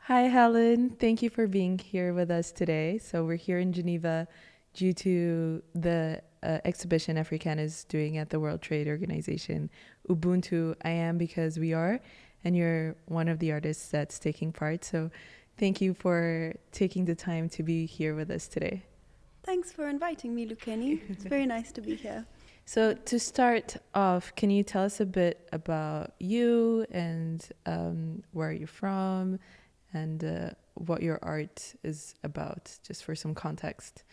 Hi, Helen. Thank you for being here with us today. So we're here in Geneva due to the exhibition Africana is doing at the World Trade Organization. Ubuntu, I am because we are, and you're one of the artists that's taking part. So thank you for taking the time to be here with us today. Thanks for inviting me, Lukeni. It's very nice to be here. So to start off, can you tell us a bit about you and where you're from and what your art is about, just for some context?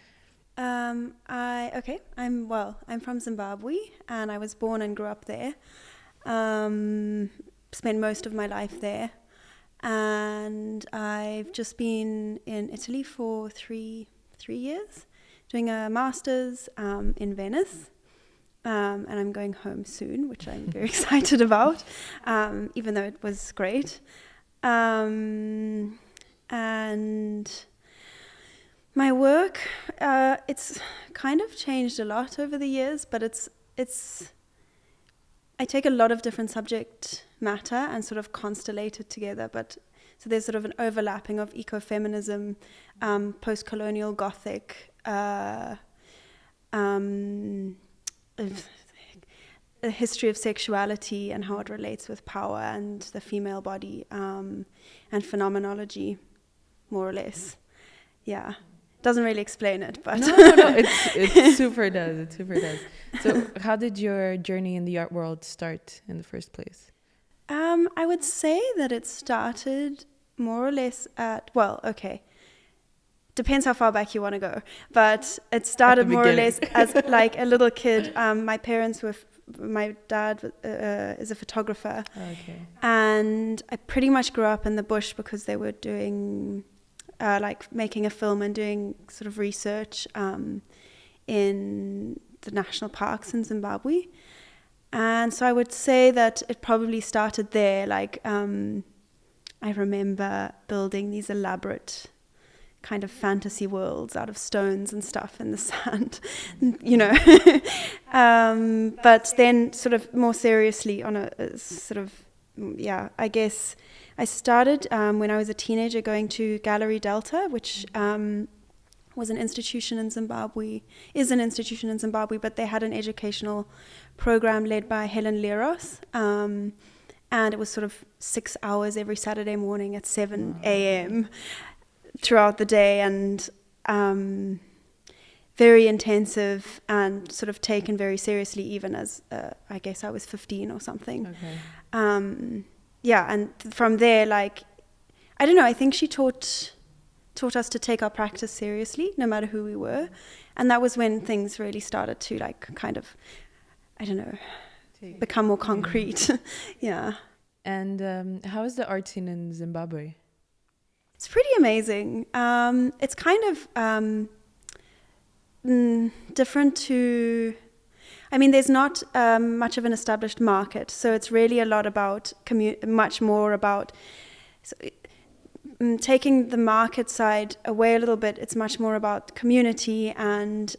I'm from Zimbabwe, and I was born and grew up there. Spent most of my life there, and I've just been in Italy for three years, doing a master's in Venice. And I'm going home soon, which I'm very excited about, even though it was great. And my work, it's kind of changed a lot over the years, but I take a lot of different subject matter and sort of constellate it together. So there's sort of an overlapping of ecofeminism, post-colonial Gothic, a history of sexuality and how it relates with power and the female body, and phenomenology, more or less. Yeah, doesn't really explain it, but no, it super does. It super does. So, how did your journey in the art world start in the first place? I would say that it started more or less depends how far back you want to go, but it started more or less as like a little kid. My dad is a photographer, and I pretty much grew up in the bush because they were doing making a film and doing sort of research in the national parks in Zimbabwe. And so I would say that it probably started there. I remember building these elaborate kind of fantasy worlds out of stones and stuff in the sand, but then sort of more seriously on a sort of, I guess I started when I was a teenager going to Gallery Delta, which was an institution in Zimbabwe, but they had an educational program led by Helen, and it was sort of 6 hours every Saturday morning at 7 a.m. throughout the day, and very intensive and sort of taken very seriously, even as I guess I was 15 or something. Okay. And from there, I don't know, I think she taught us to take our practice seriously, no matter who we were, and that was when things really started to kind of, I don't know, become more concrete. Yeah. And how is the art scene in Zimbabwe? It's pretty amazing. It's kind of different to... I mean, there's not much of an established market, so it's really a lot about much more about taking the market side away a little bit. It's much more about community, and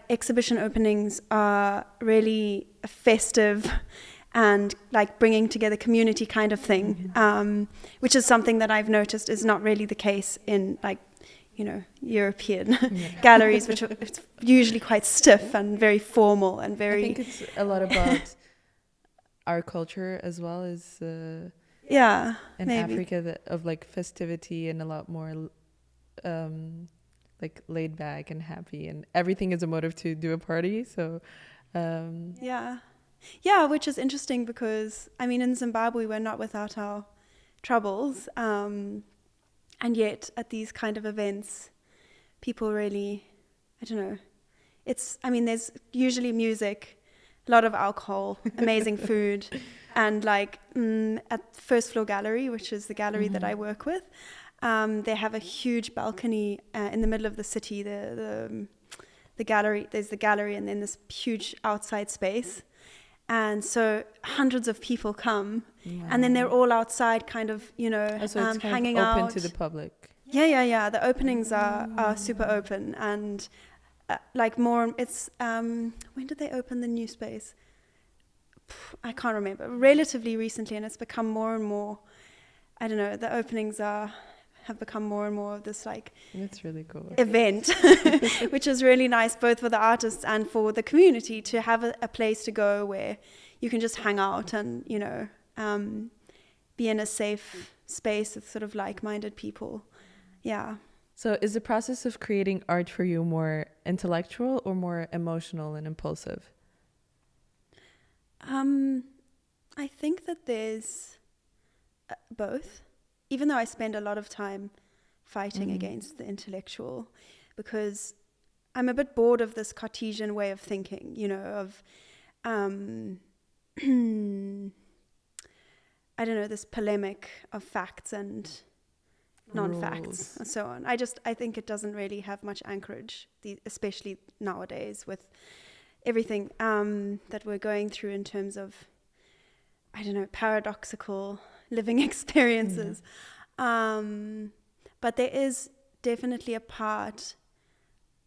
exhibition openings are really festive and bringing together community kind of thing, which is something that I've noticed is not really the case in European galleries, which are usually quite stiff and very formal and very... I think it's a lot about our culture as well as in maybe. Africa, of festivity and a lot more laid back and happy, and everything is a motive to do a party. So which is interesting because, I mean, in Zimbabwe, we're not without our troubles. And yet at these kind of events, people really, I don't know, there's usually music, a lot of alcohol, amazing food. And at First Floor Gallery, which is the gallery that I work with, they have a huge balcony in the middle of the city. The gallery, there's the gallery and then this huge outside space. And so hundreds of people come, and then they're all outside kind of, hanging out. Open to the public. Yeah. The openings are super open, and more, it's, when did they open the new space? I can't remember, relatively recently, and it's become more and more, I don't know, the openings have become more and more of this like That's really cool. event, which is really nice both for the artists and for the community to have a place to go where you can just hang out and, you know, be in a safe space with sort of like-minded people. Yeah. So is the process of creating art for you more intellectual or more emotional and impulsive? I think that there's both, even though I spend a lot of time fighting against the intellectual, because I'm a bit bored of this Cartesian way of thinking, you know, of, I don't know, this polemic of facts and non-facts Rules. and so on. I think it doesn't really have much anchorage, especially nowadays with everything that we're going through in terms of, I don't know, paradoxical living experiences. But there is definitely a part,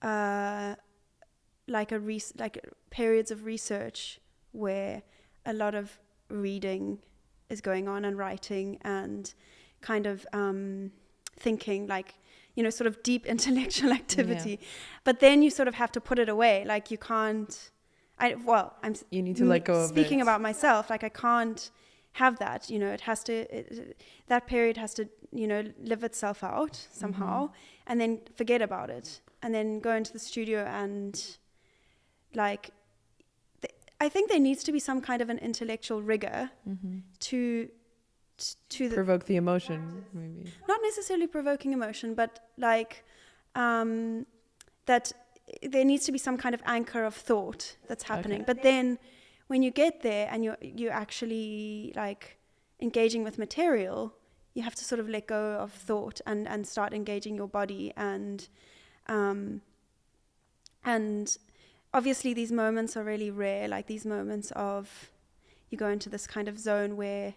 like periods of research where a lot of reading is going on and writing and kind of thinking, like, you know, sort of deep intellectual activity. But then you sort of have to put it away. Like you can't, You need to let go of it. Speaking about myself, like I can't have that, you know, it has to, that period has to, you know, live itself out somehow and then forget about it and then go into the studio and like, I think there needs to be some kind of an intellectual rigor to provoke the emotion, maybe. Not necessarily provoking emotion, but like that there needs to be some kind of anchor of thought that's happening. But then when you get there and you're actually like engaging with material, you have to sort of let go of thought and start engaging your body and obviously these moments are really rare, like these moments of you go into this kind of zone where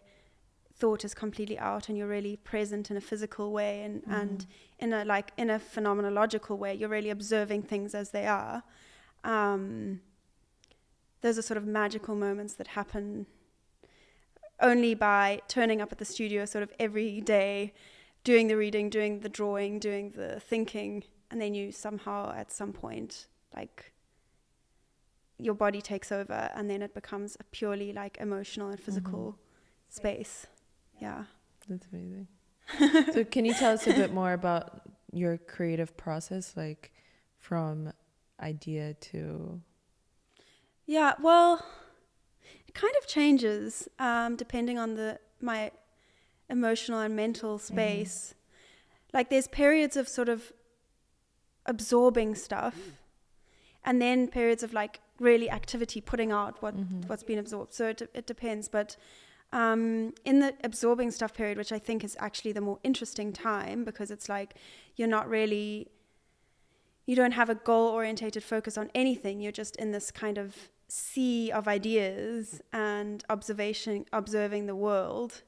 thought is completely out and you're really present in a physical way and in a phenomenological way, you're really observing things as they are. Those are sort of magical moments that happen only by turning up at the studio sort of every day, doing the reading, doing the drawing, doing the thinking, and then you somehow at some point, like, your body takes over and then it becomes a purely like emotional and physical space. Yeah. That's amazing. So can you tell us a bit more about your creative process, like from idea to... Yeah, well, it kind of changes depending on my emotional and mental space. Like there's periods of sort of absorbing stuff and then periods of like really activity, putting out what's been absorbed. So it depends. But in the absorbing stuff period, which I think is actually the more interesting time because it's like you don't have a goal-orientated focus on anything. You're just in this kind of sea of ideas and observing the world.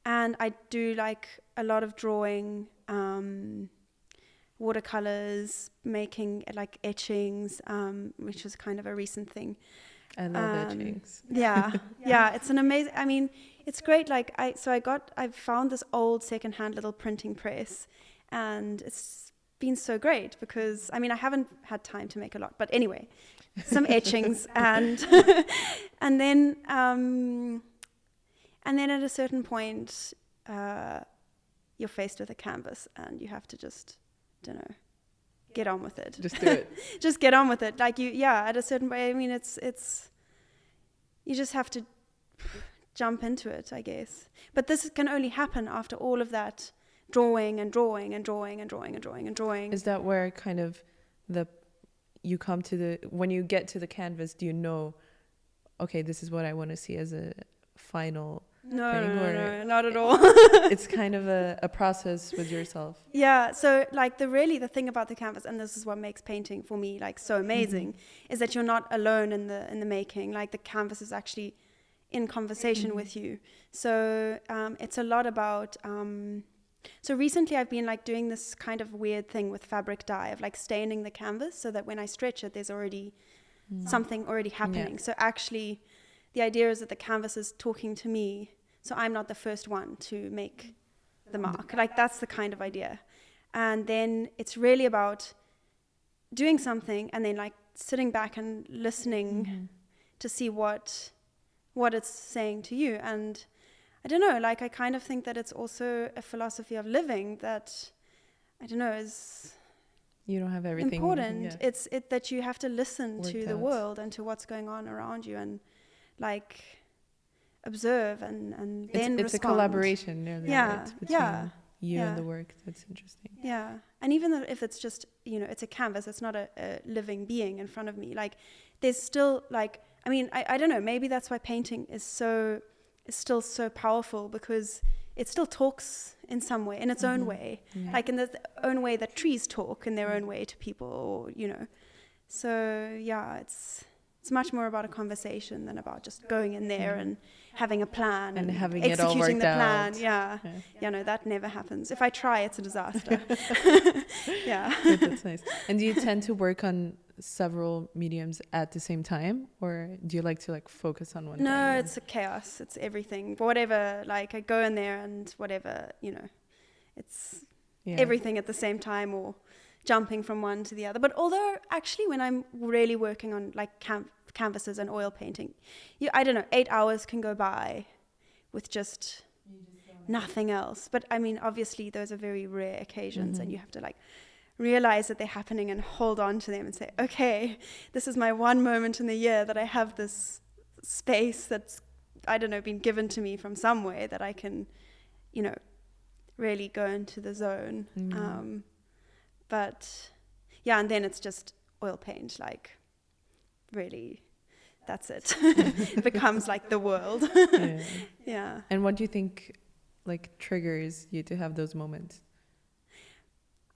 And I do like a lot of drawing, watercolors, making like etchings, which is kind of a recent thing. I love etchings. Yeah, it's an amazing, I mean, it's great. Like I found this old secondhand little printing press and it's been so great because, I mean, I haven't had time to make a lot, but anyway, some etchings and and then at a certain point, you're faced with a canvas and you have to just, get on with it. Just do it. Just get on with it. Like at a certain way, I mean, it's you just have to jump into it, I guess. But this can only happen after all of that drawing. Is that where kind of you come to when you get to the canvas, do you know, okay, this is what I want to see as a final thing? No, not at all. It's kind of a process with yourself. Yeah, so like the thing about the canvas, and this is what makes painting for me like so amazing, is that you're not alone in the making. Like the canvas is actually in conversation with you. So it's a lot about so recently I've been like doing this kind of weird thing with fabric dye of like staining the canvas so that when I stretch it, there's already something already happening. So actually the idea is that the canvas is talking to me, so I'm not the first one to make the mark. Like that's the kind of idea. And then it's really about doing something and then like sitting back and listening to see what it's saying to you. And I don't know, like I kind of think that it's also a philosophy of living that, I don't know, is you don't have everything important. yeah. It's that you have to listen to the out. world and to what's going on around you and like observe and then it's respond. a collaboration nearly, yeah, right, between yeah, you yeah. and the work. That's interesting. Yeah, and even if it's just, you know, it's a canvas, it's not a living being in front of me. Like, there's still like, I mean, I don't know. Maybe that's why painting is still so powerful, because it still talks in some way, in its own way, like in the own way that trees talk in their own way to people, or you know. So yeah, it's much more about a conversation than about just going in there and having a plan and having executing it all the worked plan. out. Yeah, no, that never happens. If I try, it's a disaster. Yeah. That's nice. And do you tend to work on several mediums at the same time, or do you like to like focus on one thing? No, it's a chaos. It's everything. Whatever, like I go in there and whatever, you know, it's everything at the same time, or jumping from one to the other. But although actually when I'm really working on like canvases and oil painting, I don't know, 8 hours can go by with just nothing else. But I mean, obviously those are very rare occasions, and you have to like realize that they're happening and hold on to them and say, okay, this is my one moment in the year that I have this space that's, I don't know, been given to me from somewhere that I can, you know, really go into the zone. But yeah, and then it's just oil paint, like really, that's it. It becomes like the world. Yeah. And what do you think like triggers you to have those moments?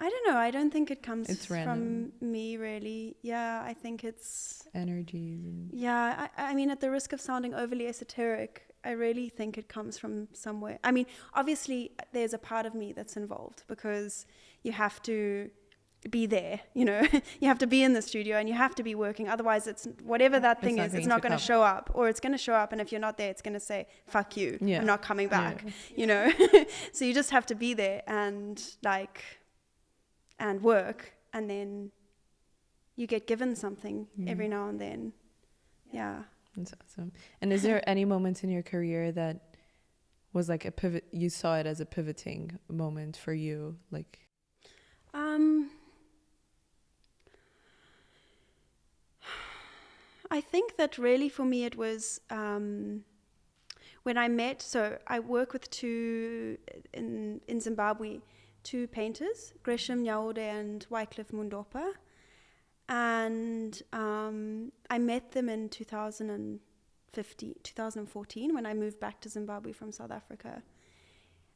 I don't know. I don't think it comes from me really. Yeah, I think it's energies. Yeah, I mean, at the risk of sounding overly esoteric, I really think it comes from somewhere. I mean, obviously there's a part of me that's involved, because you have to be there, you know. You have to be in the studio and you have to be working, otherwise it's whatever that thing is, it's not going to show up, or it's going to show up, and if you're not there, it's going to say fuck you, I'm not coming back, you know. So you just have to be there and like and work, and then you get given something every now and then. Yeah, that's awesome. And is there any moment in your career that was like a pivot, you saw it as a pivoting moment for you, like I think that really for me it was when I met, so I work with two in Zimbabwe, two painters, Gresham Nyaude and Wycliffe Mundopa, and I met them in 2014 when I moved back to Zimbabwe from South Africa,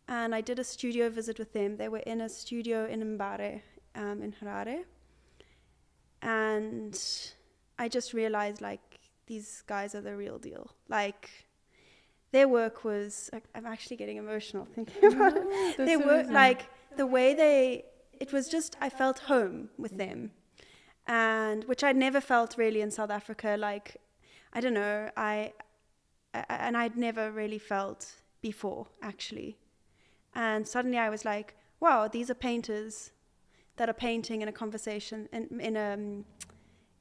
and I did a studio visit with them. They were in a studio in Mbare, in Harare, and I just realized like these guys are the real deal. Like their work was, I'm actually getting emotional thinking about it. Their work, like the way it was just, I felt home with them, and which I'd never felt really in South Africa. Like, I don't know, and I'd never really felt before actually. And suddenly I was like, wow, these are painters that are painting in a conversation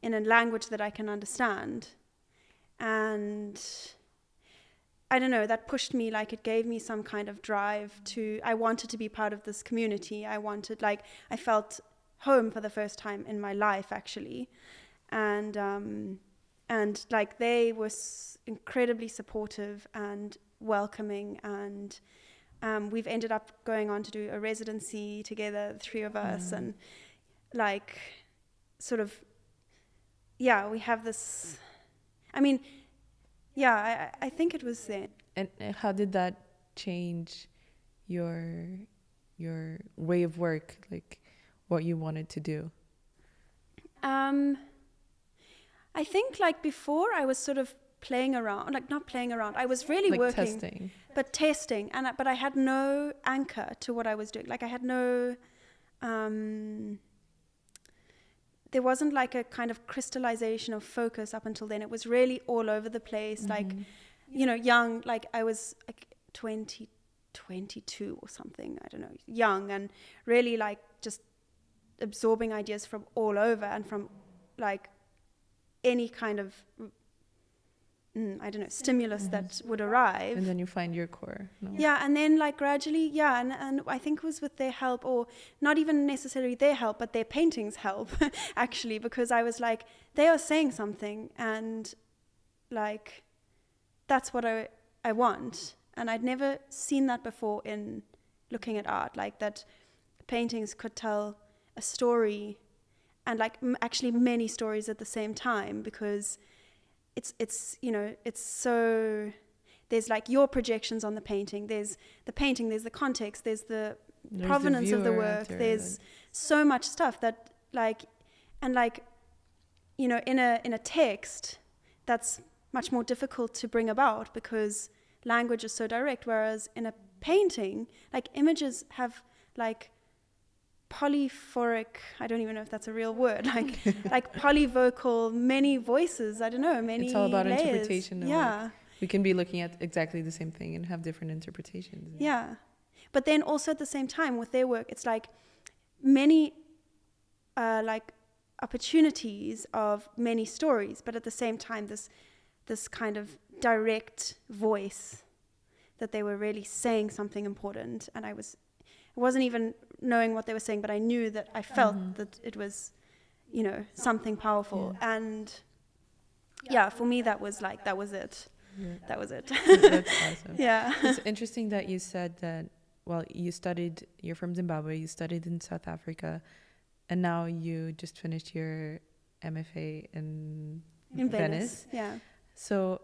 in a language that I can understand. And I don't know, that pushed me, like it gave me some kind of drive I wanted to be part of this community. I felt home for the first time in my life actually. And like they were incredibly supportive and welcoming, and we've ended up going on to do a residency together, the three of us, and like sort of, yeah, we have this, I mean, yeah, I think it was then. And how did that change your way of work, like what you wanted to do? I think like before I was sort of playing around, like not playing around, I was really like working, testing, but I had no anchor to what I was doing. Like I had no, there wasn't like a kind of crystallization of focus up until then. It was really all over the place. Like, you know, young, like I was like 20, 22 or something, I don't know, young, and really like just absorbing ideas from all over and from like any kind of I don't know, stimulus that would arrive. And then you find your core. No? Yeah, and then like gradually, and I think it was with their help, or not even necessarily their help, but their paintings help, actually, because I was like, they are saying something, and like, that's what I want. And I'd never seen that before in looking at art, like that paintings could tell a story, and like actually many stories at the same time, because it's you know, it's so, there's like your projections on the painting, there's the painting, there's the context, there's the provenance of the work, there's so much stuff that like, and like, you know, in a text that's much more difficult to bring about because language is so direct, whereas in a painting, like images have like polyphoric, I don't even know if that's a real word, like like polyvocal, many voices, I don't know, many It's all about layers. interpretation. Yeah. Like, we can be looking at exactly the same thing and have different interpretations. Yeah. But then also at the same time with their work, it's like many like opportunities of many stories, but at the same time this kind of direct voice that they were really saying something important, and I wasn't even knowing what they were saying, but I knew that I felt that it was, you know, something powerful. And yeah, for me that was like, that was it. Yeah. That was it. That's awesome. Yeah. It's interesting that you said that, well, you're from Zimbabwe, you studied in South Africa, and now you just finished your MFA in Venice. Yeah. So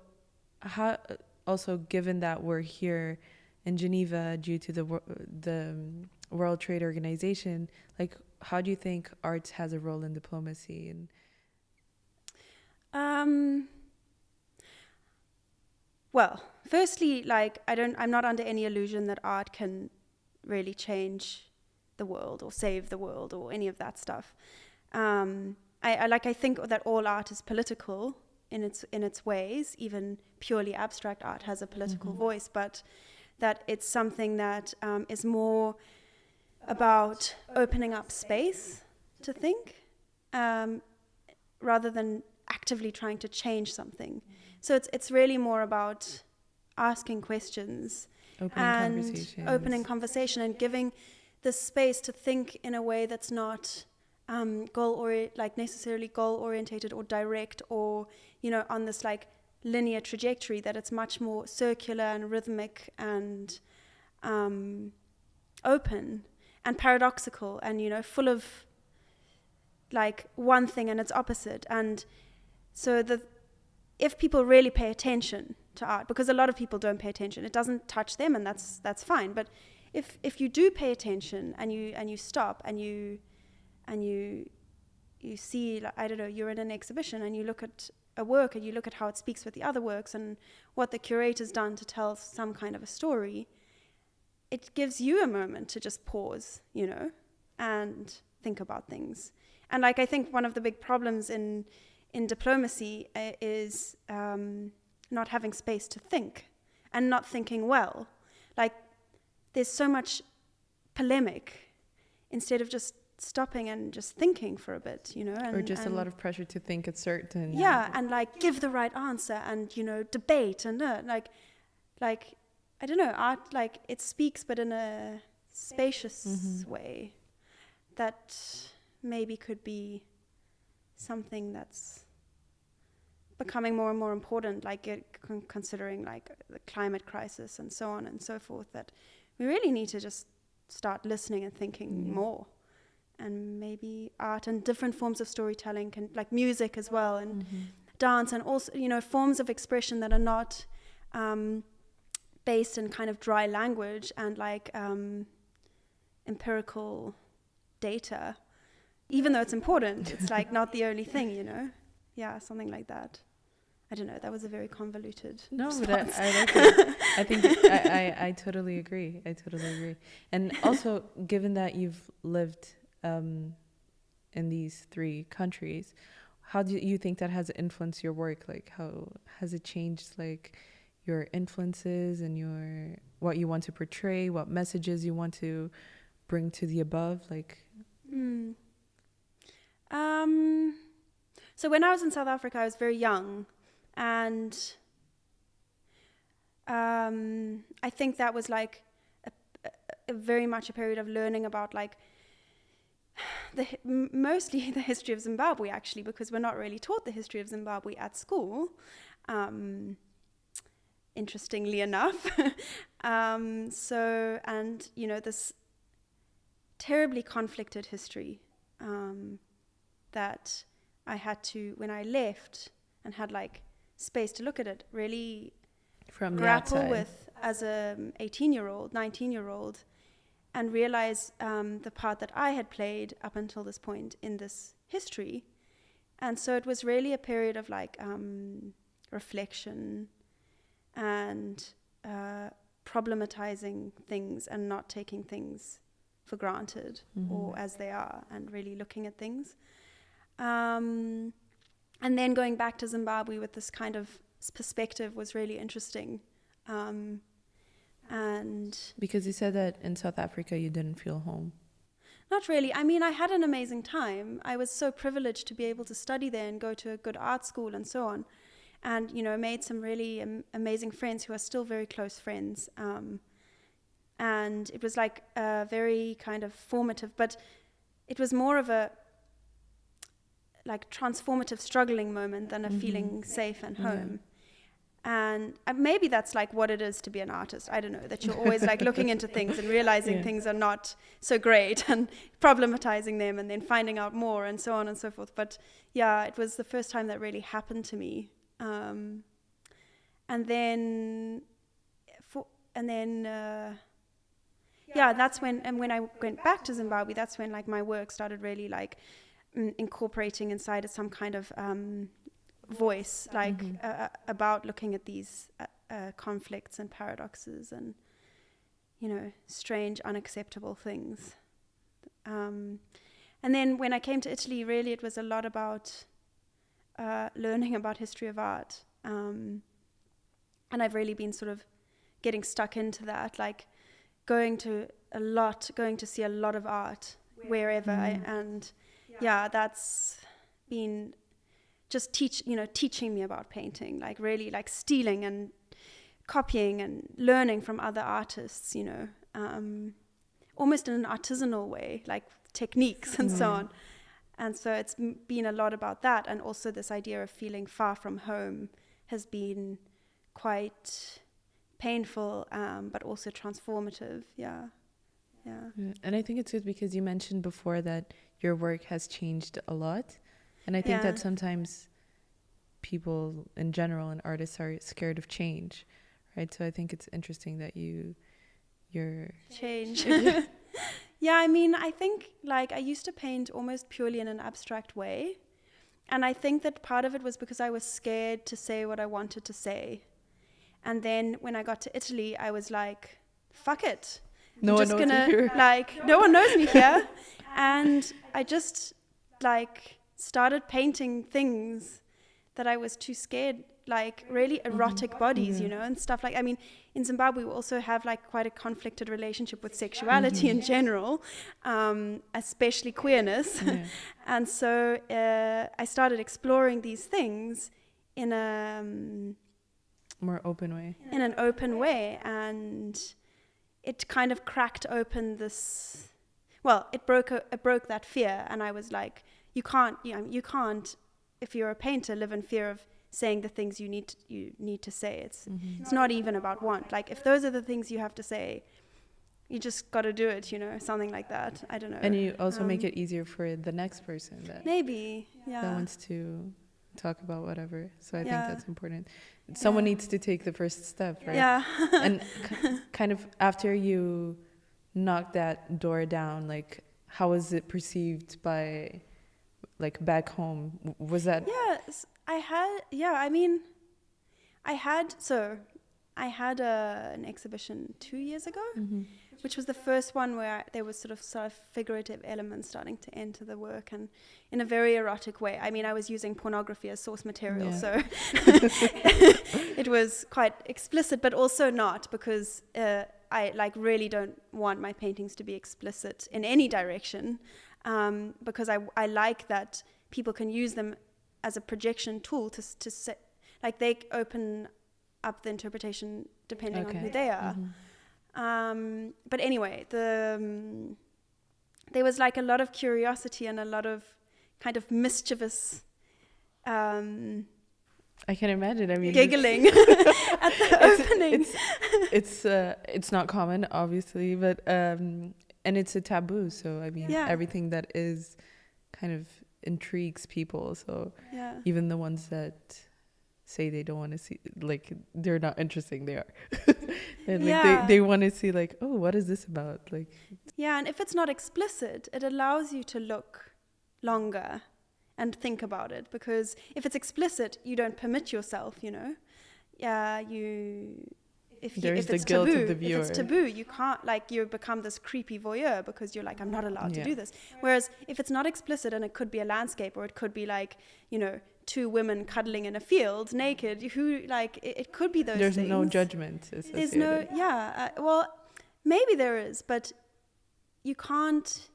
how, also given that we're here in Geneva due to the World Trade Organization, like how do you think art has a role in diplomacy? And well, firstly, like I'm not under any illusion that art can really change the world or save the world or any of that stuff. I think that all art is political in its ways. Even purely abstract art has a political voice, but that it's something that is more about opening up space to think, rather than actively trying to change something. So it's really more about asking questions, opening conversation and giving the space to think in a way that's not necessarily goal orientated or direct, or, you know, on this like linear trajectory, that it's much more circular and rhythmic and open and paradoxical, and, you know, full of like one thing and its opposite. And so if people really pay attention to art, because a lot of people don't pay attention, it doesn't touch them, and that's fine. But if you do pay attention and you stop and you see, like, I don't know, you're in an exhibition and you look at a work and you look at how it speaks with the other works and what the curator's done to tell some kind of a story, it gives you a moment to just pause, you know, and think about things. And like, I think one of the big problems in diplomacy is not having space to think, and not thinking well. Like, there's so much polemic instead of just stopping and just thinking for a bit, you know. Or just a lot of pressure to think it's certain. Yeah, and like give the right answer and, you know, debate and like I don't know, art, like it speaks but in a spacious way that maybe could be something that's becoming more and more important, like considering like the climate crisis and so on and so forth, that we really need to just start listening and thinking more. And maybe art and different forms of storytelling can, like music as well, and dance, and also, you know, forms of expression that are not based in kind of dry language and like empirical data, even though it's important. It's like not the only thing, you know. Yeah, something like that. I don't know. That was a very convoluted response. But I like it. I think I totally agree. And also, given that you've lived in these 3 countries, how do you think that has influenced your work? Like, how has it changed, like, your influences and your what you want to portray, what messages you want to bring to the above, like? So when I was in South Africa, I was very young, and I think that was like a very much a period of learning about like mostly the history of Zimbabwe, actually, because we're not really taught the history of Zimbabwe at school, interestingly enough. So, and you know, this terribly conflicted history that I had to, when I left and had like space to look at it, really From grapple the outside. with as a 18-year-old, 19-year-old, and realize the part that I had played up until this point in this history. And so it was really a period of like reflection and problematizing things and not taking things for granted or as they are, and really looking at things. And then going back to Zimbabwe with this kind of perspective was really interesting. And Because you said that in South Africa you didn't feel home. not really. I mean, I had an amazing time. I was so privileged to be able to study there and go to a good art school and so on. And, you know, made some really amazing friends who are still very close friends. And it was like very kind of formative, but it was more of a like transformative struggling moment than a feeling safe and home. And maybe that's like what it is to be an artist. I don't know, that you're always like looking into things and realizing things are not so great and problematizing them and then finding out more and so on and so forth. But yeah, it was the first time that really happened to me. And then that's when, and when I went back to Zimbabwe, that's when like my work started really like incorporating inside some kind of voice, like about looking at these conflicts and paradoxes and, you know, strange, unacceptable things. And then when I came to Italy, really it was a lot about learning about history of art. And I've really been sort of getting stuck into that, like going to see a lot of art wherever. And that's been just teaching me about painting, like really like stealing and copying and learning from other artists, you know, almost in an artisanal way, like techniques and so on. And so it's been a lot about that. And also this idea of feeling far from home has been quite painful, but also transformative. Yeah. And I think it's good because you mentioned before that your work has changed a lot. And I think that sometimes people in general and artists are scared of change, right? So I think it's interesting that you're change. Yeah, I mean, I think like I used to paint almost purely in an abstract way. And I think that part of it was because I was scared to say what I wanted to say. And then when I got to Italy, I was like, fuck it. No one knows me here. Like, no one knows me here. And I just like started painting things that I was too scared, like really erotic bodies, you know, and stuff like, I mean, in Zimbabwe, we also have like quite a conflicted relationship with sexuality in general, especially queerness. And so I started exploring these things in a more open way. In an open way, and it kind of cracked open this. Well, it broke that fear, and I was like, you can't, if you're a painter, live in fear of saying the things you need to say. It's not even about want. Like, if those are the things you have to say, you just got to do it, you know, something like that. I don't know. And you also make it easier for the next person that wants to talk about whatever. So I think that's important. Someone needs to take the first step, right? Yeah. And kind of after you knock that door down, like, how was it perceived by, like, back home? Was that? Yes, I had an exhibition 2 years ago, which was the first one where there was sort of figurative elements starting to enter the work, and in a very erotic way. I mean, I was using pornography as source material, so it was quite explicit, but also not, because I really don't want my paintings to be explicit in any direction, because I like that people can use them as a projection tool to say, like, they open up the interpretation depending on who they are. But anyway, there was like a lot of curiosity and a lot of kind of mischievous I can imagine. I mean, giggling at the opening. It's not common, obviously, but and it's a taboo. So I mean, everything that is kind of intrigues people. So even the ones that say they don't want to see, like, they're not interesting, they are. And like they want to see, like, oh, what is this about? Like, and if it's not explicit, it allows you to look longer and think about it, because if it's explicit, you don't permit yourself, you know. If it's guilt taboo, of the viewer. If it's taboo, you can't, like, you become this creepy voyeur because you're like, I'm not allowed to do this. Whereas if it's not explicit, and it could be a landscape, or it could be like, you know, two women cuddling in a field naked, it could be those things. There's no judgment associated. There's no, well, maybe there is, but you can't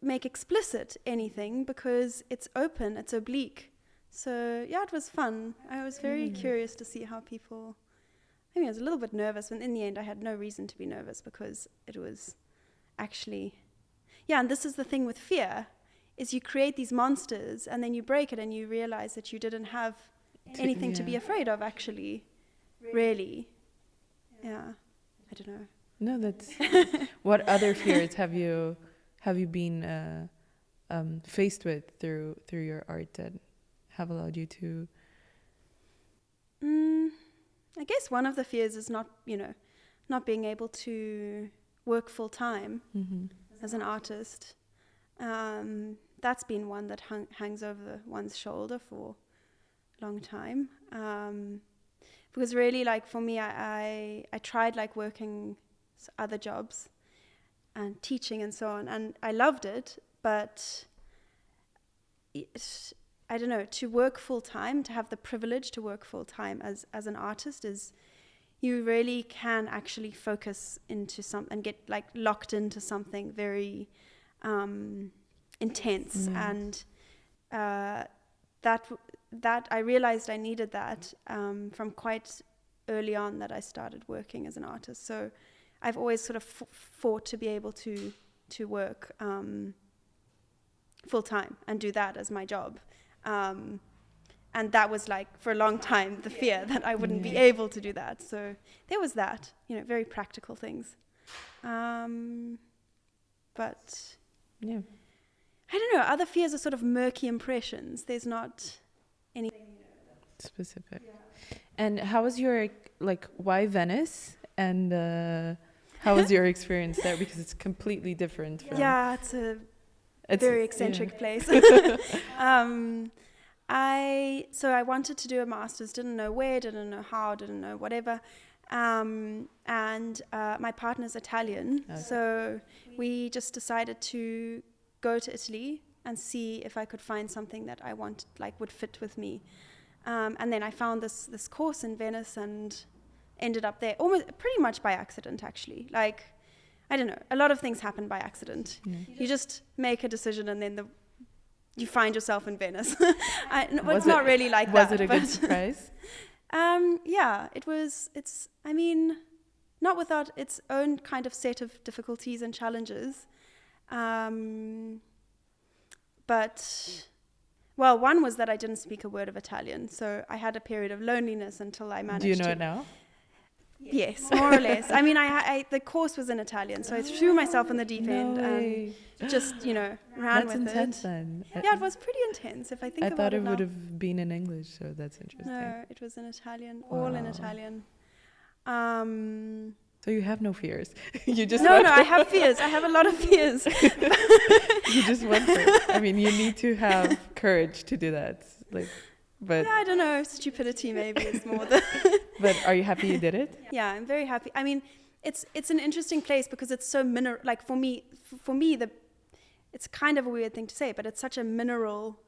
make explicit anything because it's open, it's oblique. So it was fun. I was very curious to see how people, I mean, I was a little bit nervous, but in the end I had no reason to be nervous, because it was actually, and this is the thing with fear, is you create these monsters and then you break it and you realize that you didn't have anything to be afraid of, actually, really. I don't know. No, that's what other fears have you been faced with through your art that have allowed you to? I guess one of the fears is not being able to work full time as an artist. That's been one that hangs over one's shoulder for a long time. Because really, like, for me, I tried, like, working other jobs and teaching and so on, and I loved it, but I don't know, to work full time, to have the privilege to work full time as an artist, is, you really can actually focus into and get, like, locked into something very intense, and that I realized I needed that from quite early on, that I started working as an artist. So I've always sort of fought to be able to work full time and do that as my job. And that was, like, for a long time, the fear that I wouldn't be able to do that. So there was that, very practical things. But I don't know, other fears are sort of murky impressions. There's not anything specific. And how was your, like, why Venice? And how was your experience there? Because it's completely different from... it's a very eccentric place. I wanted to do a master's, didn't know where, didn't know how, didn't know whatever. And my partner's Italian, so we just decided to go to Italy and see if I could find something that I wanted, like, would fit with me. And then I found this course in Venice and ended up there pretty much by accident, actually. Like, I don't know, a lot of things happen by accident. You just make a decision and then you find yourself in Venice. It's not really like that. Was it a good surprise? It was. I mean, not without its own kind of set of difficulties and challenges. But, well, one was that I didn't speak a word of Italian, so I had a period of loneliness until I managed to... Do you know it now? Yes, more or less. I mean, the course was in Italian, so I threw myself in the deep end and just, ran that's with intense, it. Then. Yeah, it was pretty intense, if I think about it. I thought it now. would have been in English, so that's interesting. No, it was in Italian, all in Italian. So you have no fears. You just No, I have fears. I have a lot of fears. You just went for it. I mean, you need to have courage to do that. But I don't know. Stupidity maybe is more the... But are you happy you did it? Yeah, I'm very happy. I mean, it's an interesting place because it's so like for me it's kind of a weird thing to say, but it's such a mineral.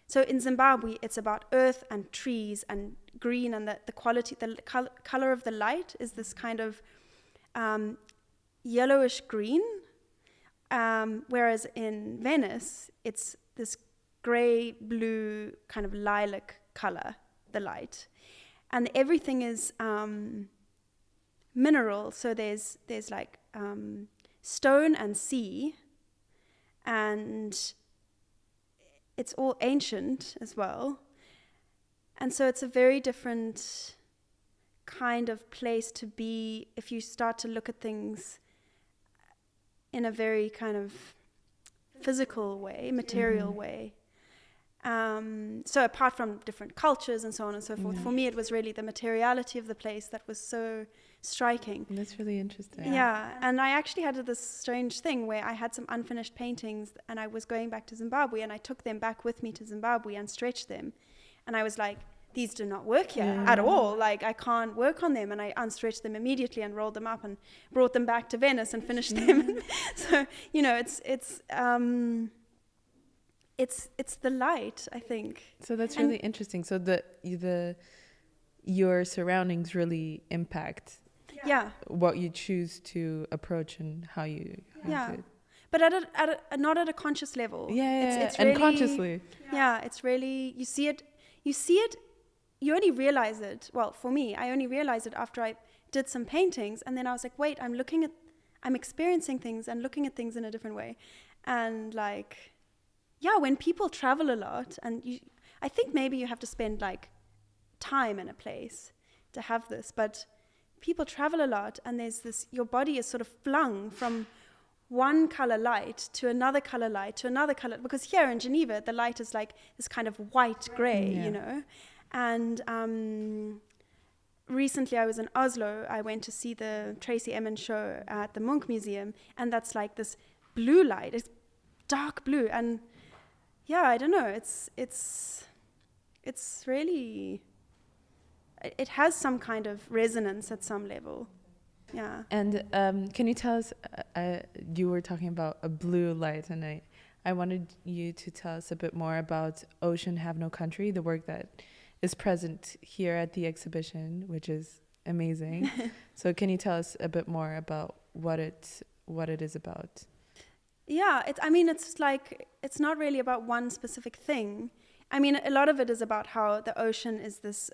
So in Zimbabwe, it's about earth and trees and green, and the quality, the color of the light is this kind of yellowish green, whereas in Venice, it's this gray, blue, kind of lilac color, the light. And everything is mineral, so there's like stone and sea, and it's all ancient as well. And so it's a very different kind of place to be if you start to look at things in a very kind of physical way, material way. So apart from different cultures and so on and so forth, for me it was really the materiality of the place that was so striking. That's really interesting. Yeah, and I actually had this strange thing where I had some unfinished paintings and I was going back to Zimbabwe, and I took them back with me to Zimbabwe and stretched them. And I was like, these do not work here at all. Like, I can't work on them. And I unstretched them immediately and rolled them up and brought them back to Venice and finished them. So, you know, it's the light, I think. So that's really interesting. So your surroundings really impact what you choose to approach and how you do it. But not at a conscious level. It's really, unconsciously. Yeah, it's really, you see it, you only realize it. Well, for me, I only realized it after I did some paintings, and then I was like, wait, I'm experiencing things and looking at things in a different way. And like, yeah, when people travel a lot, and I think maybe you have to spend like time in a place to have this, but people travel a lot, and there's this, your body is sort of flung from one color light to another color light to another color, because here in Geneva the light is like this kind of white gray, you know. And recently I was in Oslo. I went to see the Tracy Emin show at the Munch Museum, and that's like this blue light. It's dark blue, and yeah, I don't know. It's really, it has some kind of resonance at some level. Yeah. And can you tell us? You were talking about a blue light, and I wanted you to tell us a bit more about Ocean Have No Country, the work that is present here at the exhibition, which is amazing. So can you tell us a bit more about what it is about? Yeah, it's like, it's not really about one specific thing. I mean, a lot of it is about how the ocean is this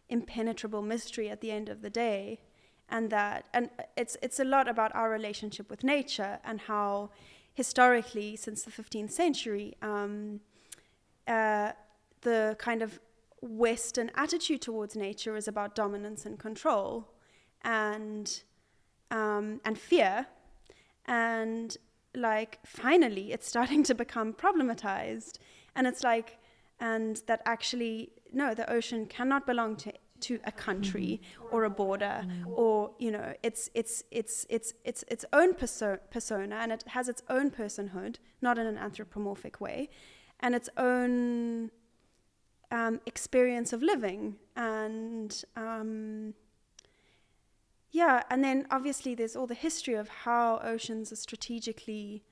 impenetrable mystery at the end of the day, and it's a lot about our relationship with nature, and how historically, since the 15th century, the kind of Western attitude towards nature is about dominance and control, and fear, and like finally it's starting to become problematized, and it's like, and that actually no, the ocean cannot belong to a country or a border, or you know, it's its own persona, and it has its own personhood, not in an anthropomorphic way, and its own experience of living, and and then obviously there's all the history of how oceans are strategically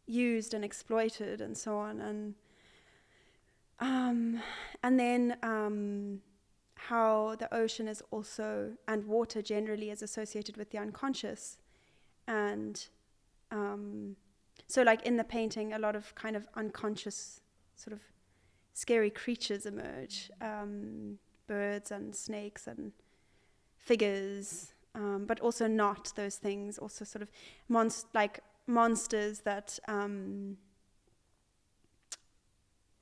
used and exploited and so on, and then how the ocean is also, and water generally, is associated with the unconscious, and so like in the painting a lot of kind of unconscious sort of scary creatures emerge, birds and snakes and figures, but also not those things, also sort of monsters that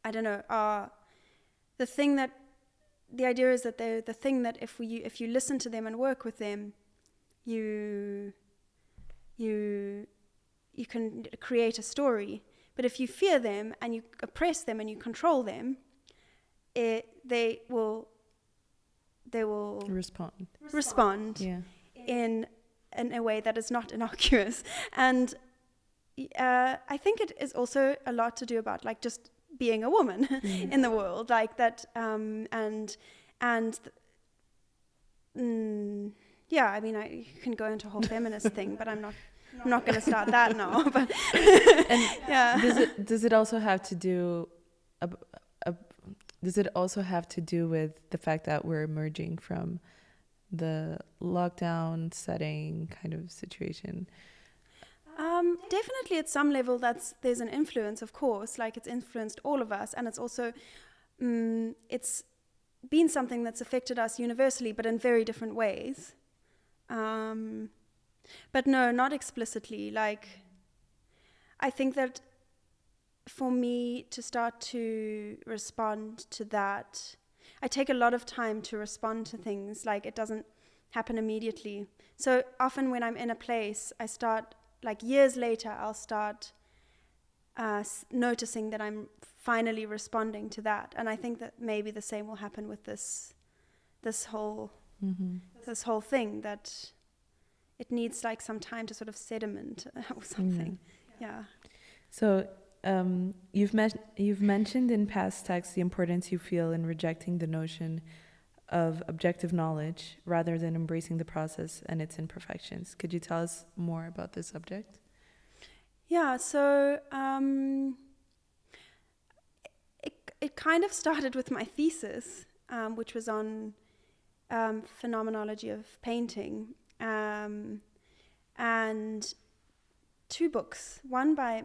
I don't know, are the thing that, the idea is that they're the thing that if you listen to them and work with them, you can create a story. But if you fear them and you oppress them and you control them, they will respond in a way that is not innocuous. And I think it is also a lot to do about like just being a woman in the world, like that, yeah, I mean, you can go into a whole feminist thing, but I'm not going to start that now. But And yeah. does it also have to do with the fact that we're emerging from the lockdown setting kind of situation? Definitely at some level there's an influence, of course, like it's influenced all of us, and it's also it's been something that's affected us universally, but in very different ways. But no, not explicitly. Like, I think that for me to start to respond to that, I take a lot of time to respond to things. Like, it doesn't happen immediately. So often when I'm in a place, I start, like years later, I'll start noticing that I'm finally responding to that. And I think that maybe the same will happen with this whole thing, that it needs like some time to sort of sediment or something. Yeah. So you've mentioned in past texts the importance you feel in rejecting the notion of objective knowledge rather than embracing the process and its imperfections. Could you tell us more about this subject? Yeah, so it kind of started with my thesis, which was on phenomenology of painting, and two books, one by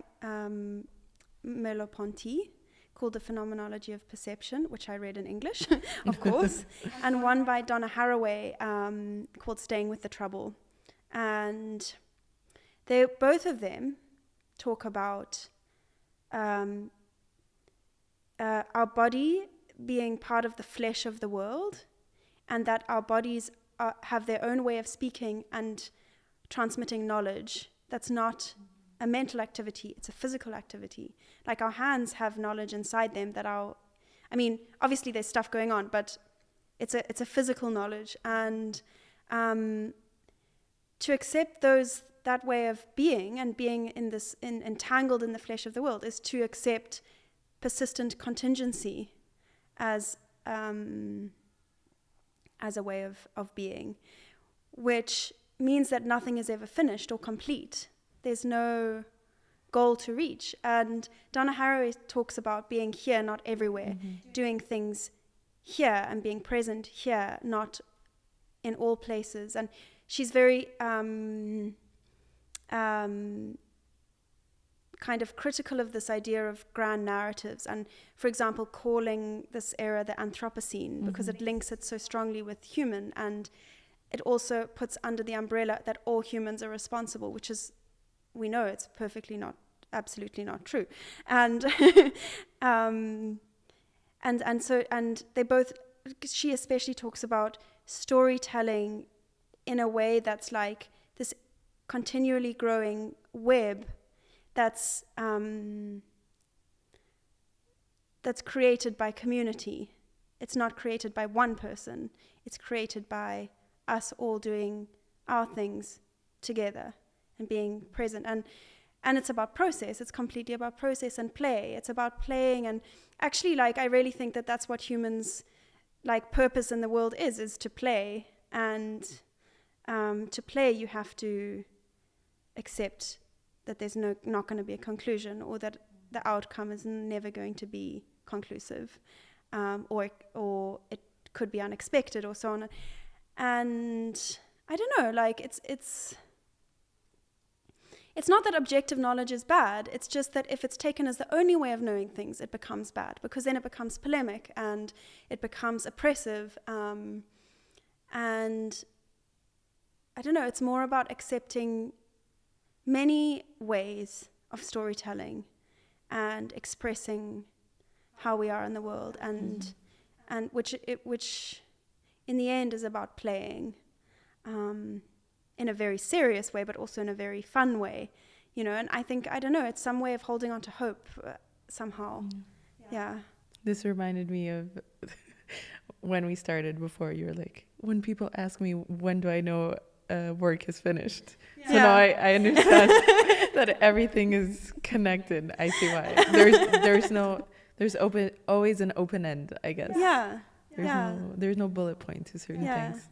Merleau-Ponty called The Phenomenology of Perception, which I read in English, of course, and one by Donna Haraway called Staying with the Trouble. And both of them talk about our body being part of the flesh of the world, and that our bodies have their own way of speaking and transmitting knowledge. That's not a mental activity, it's a physical activity. Like, our hands have knowledge inside them that obviously there's stuff going on, but it's a physical knowledge. And to accept that way of being and being entangled in the flesh of the world is to accept persistent contingency as a way of being, which means that nothing is ever finished or complete. There's no goal to reach. And Donna Haraway talks about being here, not everywhere, doing things here and being present here, not in all places. And she's very kind of critical of this idea of grand narratives, and, for example, calling this era the Anthropocene because it links it so strongly with human, and it also puts under the umbrella that all humans are responsible, which is, we know it's absolutely not true. And and they both, she especially talks about storytelling in a way that's like this continually growing web that's created by community. It's not created by one person. It's created by us all doing our things together and being present. And it's about process. It's completely about process and play. It's about playing. And actually, like, I really think that that's what humans, like, purpose in the world is to play. And to play, you have to accept that there's not going to be a conclusion, or that the outcome is never going to be conclusive, or it could be unexpected, or so on. And I don't know, like, it's not that objective knowledge is bad. It's just that if it's taken as the only way of knowing things, it becomes bad, because then it becomes polemic and it becomes oppressive. And I don't know, it's more about accepting many ways of storytelling and expressing how we are in the world, and which in the end is about playing in a very serious way, but also in a very fun way, and I think, I don't know, it's some way of holding on to hope somehow. Yeah. This reminded me of when we started before. You were like, when people ask me, when do I know work is finished? So now I understand that everything is connected. I see why. There's always an open end, I guess. Yeah. There's no bullet point to certain things.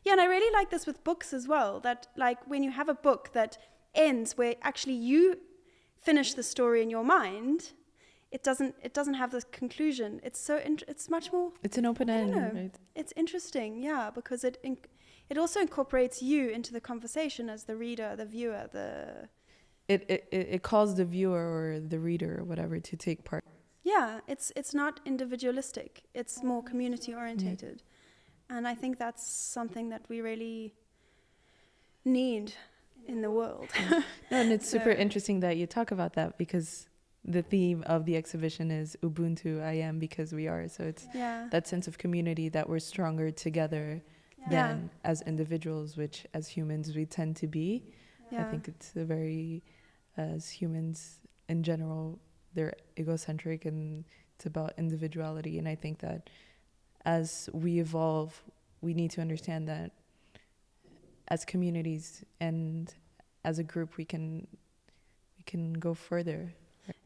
Yeah, and I really like this with books as well, that like when you have a book that ends where actually you finish the story in your mind, it doesn't have this conclusion. It's it's much more, It's an open I end, don't know, right? it's interesting, yeah, because it also incorporates you into the conversation as the reader, the viewer, It calls the viewer or the reader or whatever to take part. yeah, it's not individualistic, it's more community orientated. And I think that's something that we really need in the world. No, and it's super So- interesting that you talk about that, because the theme of the exhibition is Ubuntu, I am because we are. So it's Yeah. that sense of community, that we're stronger together than as individuals, which as humans we tend to be. Yeah. I think it's a very, as humans in general, they're egocentric and it's about individuality. And I think that as we evolve, we need to understand that as communities and as a group, we can go further.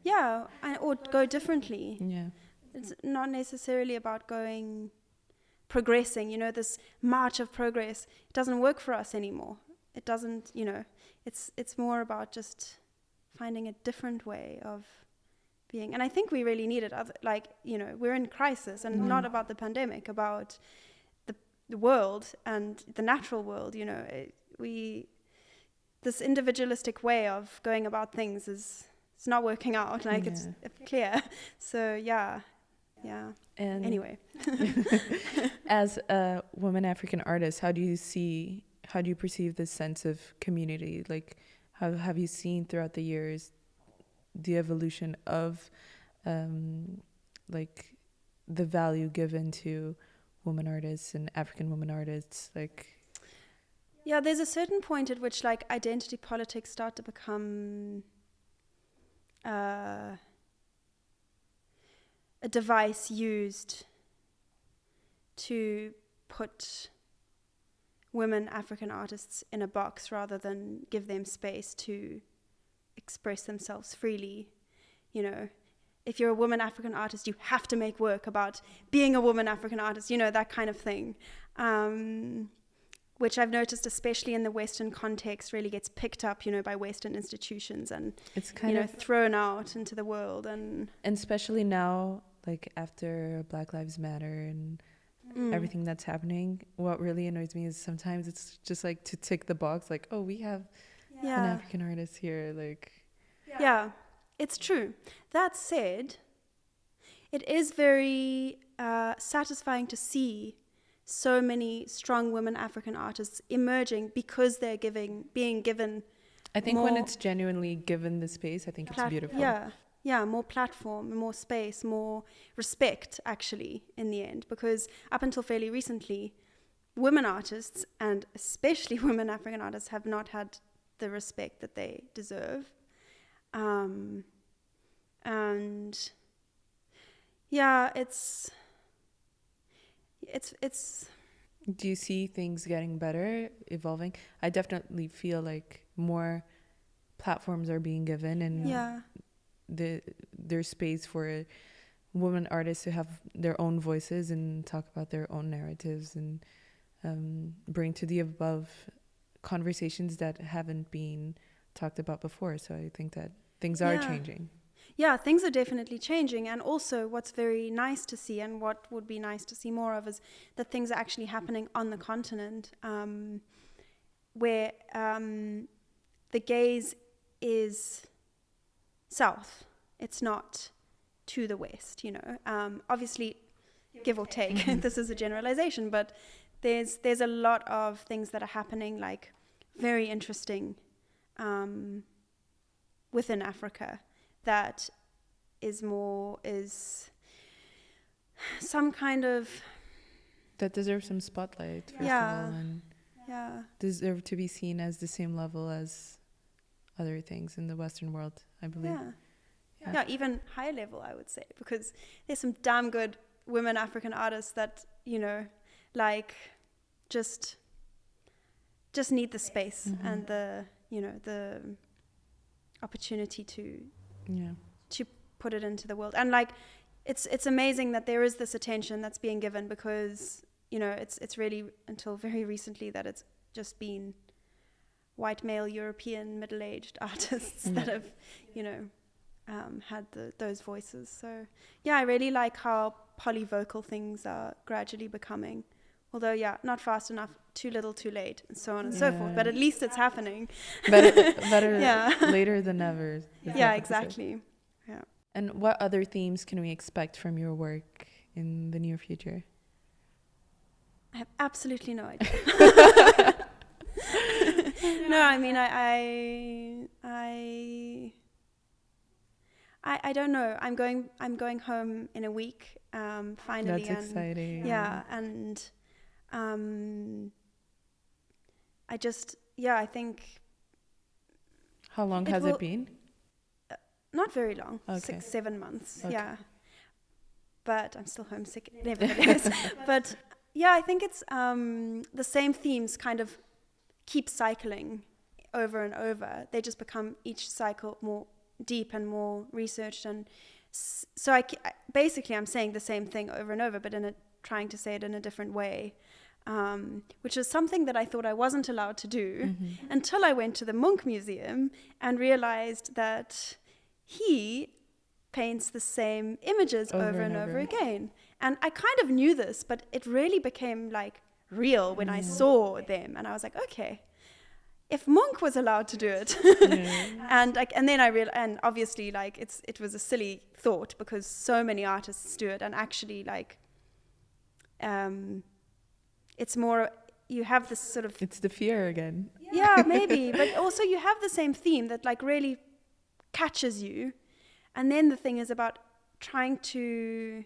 Yeah, or go differently. Yeah. It's not necessarily about progressing, this march of progress. It doesn't work for us anymore. It doesn't, it's more about just finding a different way of being. And I think we really need it. We're in crisis, and not about the pandemic, about the world and the natural world. This individualistic way of going about things it's not working out. It's clear. So yeah. And Anyway, as a woman African artist, how do you perceive this sense of community? Like, how have you seen throughout the years the evolution of like the value given to women artists and African women artists? Like, yeah, there's a certain point at which like identity politics start to become a device used to put women African artists in a box rather than give them space to express themselves freely. If you're a woman African artist, you have to make work about being a woman African artist, that kind of thing. Which I've noticed, especially in the Western context, really gets picked up, by Western institutions and it's kind of thrown out into the world. And especially now, like after Black Lives Matter and everything that's happening, what really annoys me is sometimes it's just like to tick the box, like, oh, we have an African artist here. Like, yeah, it's true. That said, it is very satisfying to see so many strong women African artists emerging because they're being given. I think when it's genuinely given the space, I think it's beautiful. Yeah, more platform, more space, more respect, actually, in the end. Because up until fairly recently, women artists, and especially women African artists, have not had the respect that they deserve. And yeah, it's. Do you see things getting better, evolving? I definitely feel like more platforms are being given, and there's space for women artists to have their own voices and talk about their own narratives and bring to the above conversations that haven't been talked about before. So I think that things are changing. Yeah, things are definitely changing. And also what's very nice to see, and what would be nice to see more of, is that things are actually happening on the continent, where the gaze is south. It's not to the west, obviously, give or take. This is a generalization, but there's a lot of things that are happening, like very interesting within Africa, that is some kind of that deserve some spotlight, first of all, and deserve to be seen as the same level as other things in the Western world, I believe. Yeah, even high level, I would say, because there's some damn good women African artists that, just need the space and the opportunity to put it into the world. And it's amazing that there is this attention that's being given, because it's really until very recently that it's just been white male European middle-aged artists that have, had those voices. So yeah, I really like how polyvocal things are gradually becoming. Although, not fast enough, too little, too late, and so on and so forth. But at least it's happening. Better later than never. Yeah, exactly. Yeah. And what other themes can we expect from your work in the near future? I have absolutely no idea. No, I mean, I don't know. I'm going home in a week. Finally. That's exciting. Yeah, and I think. How long has it been? Not very long. Okay. 6-7 months. Okay. Yeah. But I'm still homesick, nevertheless. But yeah, I think it's the same themes kind of keep cycling over and over. They just become each cycle more deep and more researched, and so basically I'm saying the same thing over and over, but trying to say it in a different way, which is something that I thought I wasn't allowed to do until I went to the Munch Museum and realized that he paints the same images over and over again. And I kind of knew this, but it really became like real when I saw them, and I was like, okay, if Munch was allowed to do it, and then I realized, and obviously like it was a silly thought because so many artists do it, and actually like it's more, you have this sort of, it's the fear again. Yeah, maybe, but also you have the same theme that like really catches you, and then the thing is about trying to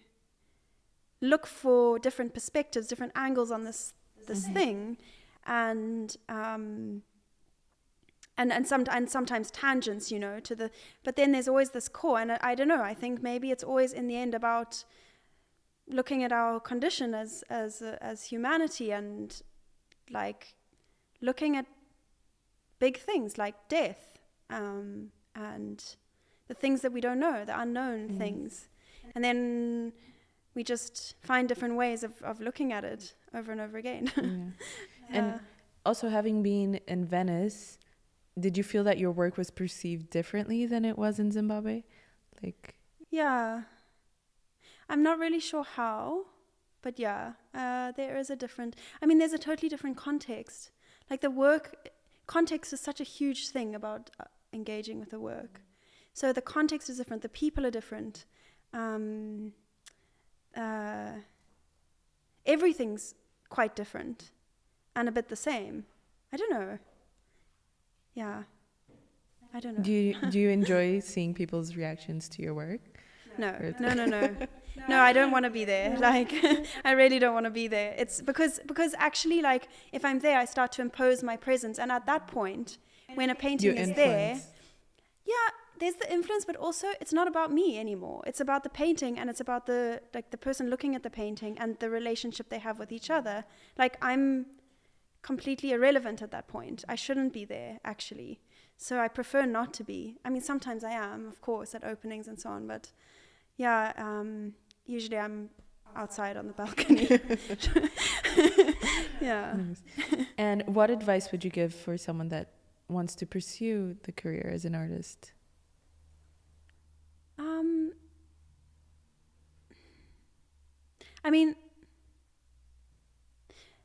look for different perspectives, different angles on this thing, and sometimes tangents, to the. But then there's always this core, and I don't know. I think maybe it's always in the end about looking at our condition as humanity, and like looking at big things like death, and the things that we don't know, the unknown things, and then we just find different ways of looking at it over and over again. And also, having been in Venice, did you feel that your work was perceived differently than it was in Zimbabwe? Yeah. I'm not really sure how, but there is there's a totally different context. Like the work, context is such a huge thing about engaging with the work. So the context is different, the people are different. Everything's quite different and a bit the same. I don't know. Yeah, I don't know. Do you enjoy seeing people's reactions to your work? No. No, I don't want to be there. Like, I really don't want to be there. It's because actually, like, if I'm there, I start to impose my presence, and at that point, when a painting is there, there's the influence, but also it's not about me anymore. It's about the painting, and it's about the person looking at the painting and the relationship they have with each other. Like, I'm completely irrelevant at that point. I shouldn't be there, actually. So I prefer not to be. I mean, sometimes I am, of course, at openings and so on, but usually I'm outside on the balcony. Yeah. Nice. And what advice would you give for someone that wants to pursue the career as an artist? I mean,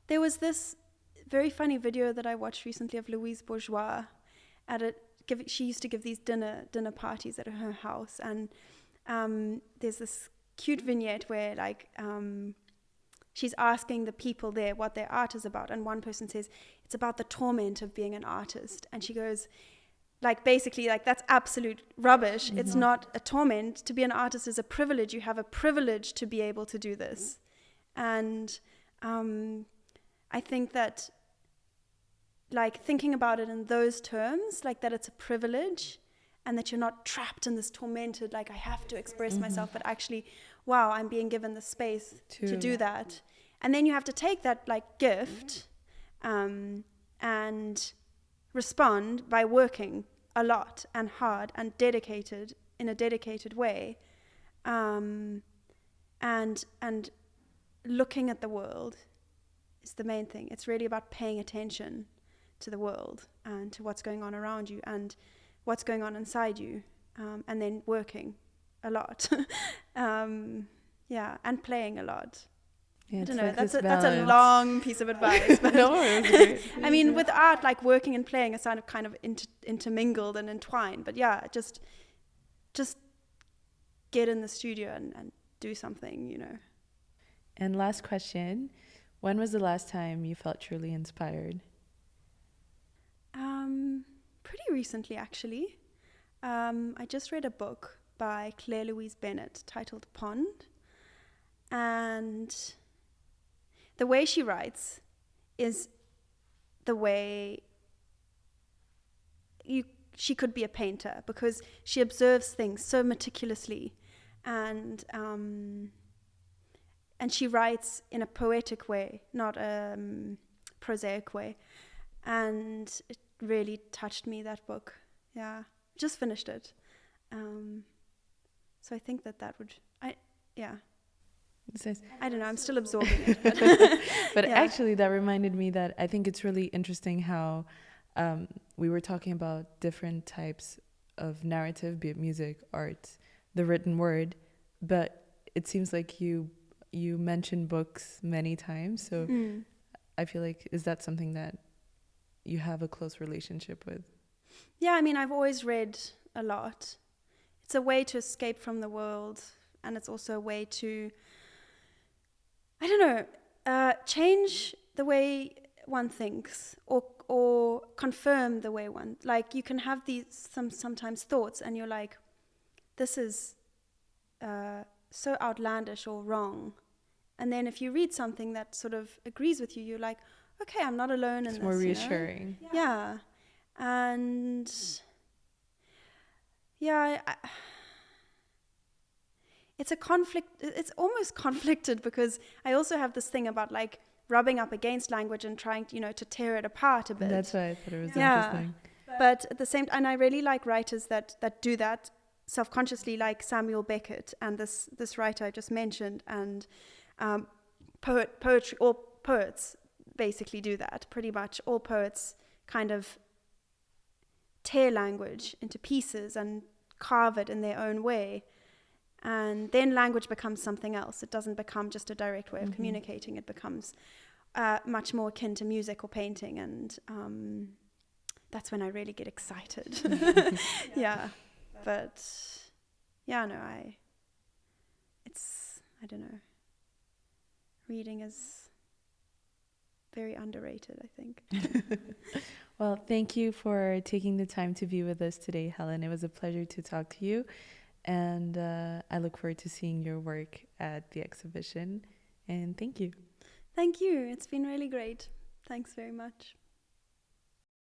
there was this very funny video that I watched recently of Louise Bourgeois she used to give these dinner parties at her house, and there's this cute vignette where she's asking the people there what their art is about, and one person says it's about the torment of being an artist, and she goes basically that's absolute rubbish. It's not a torment. To be an artist is a privilege. You have a privilege to be able to do this, and I think that thinking about it in those terms, that it's a privilege and that you're not trapped in this tormented, I have to express myself, but actually, wow, I'm being given the space to do that. And then you have to take that gift and respond by working a lot and hard and in a dedicated way, and looking at the world is the main thing. It's really about paying attention to the world and to what's going on around you and what's going on inside you, and then working a lot. And playing a lot. Yeah, I it's don't know, like that's this a balance. long piece of advice. But No, it was great. I mean, with art, like working and playing are kind of intermingled and entwined. But yeah, just get in the studio and do something, you know. And last question, when was the last time you felt truly inspired? Pretty recently, actually. I just read a book by Claire Louise Bennett titled Pond. And the way she writes is the way she could be a painter, because she observes things so meticulously, and she writes in a poetic way, not a prosaic way. And it really touched me, that book. Yeah, just finished it. So I think that would, I don't know, I'm still absorbing it. But actually, that reminded me that I think it's really interesting how we were talking about different types of narrative, be it music, art, the written word, but it seems like you mentioned books many times. So I feel like, is that something that you have a close relationship with? Yeah, I mean, I've always read a lot. It's a way to escape from the world, and it's also a way to, I don't know, change the way one thinks, or confirm the way one, like, you can have these sometimes thoughts and you're like, this is so outlandish or wrong, and then if you read something that sort of agrees with you, you're like, okay, I'm not alone in this. It's more reassuring. You know? Yeah. And it's a conflict. It's almost conflicted, because I also have this thing about like rubbing up against language and trying, to tear it apart a bit. That's why I thought it was interesting. But at the same time, and I really like writers that do that self-consciously, like Samuel Beckett and this writer I just mentioned, and poetry, all poets basically do that. Pretty much all poets kind of tear language into pieces and carve it in their own way. And then language becomes something else. It doesn't become just a direct way of communicating. It becomes much more akin to music or painting. And that's when I really get excited. But I don't know. Reading is very underrated, I think. Well, thank you for taking the time to be with us today, Helen. It was a pleasure to talk to you. And I look forward to seeing your work at the exhibition. And thank you. Thank you. It's been really great. Thanks very much.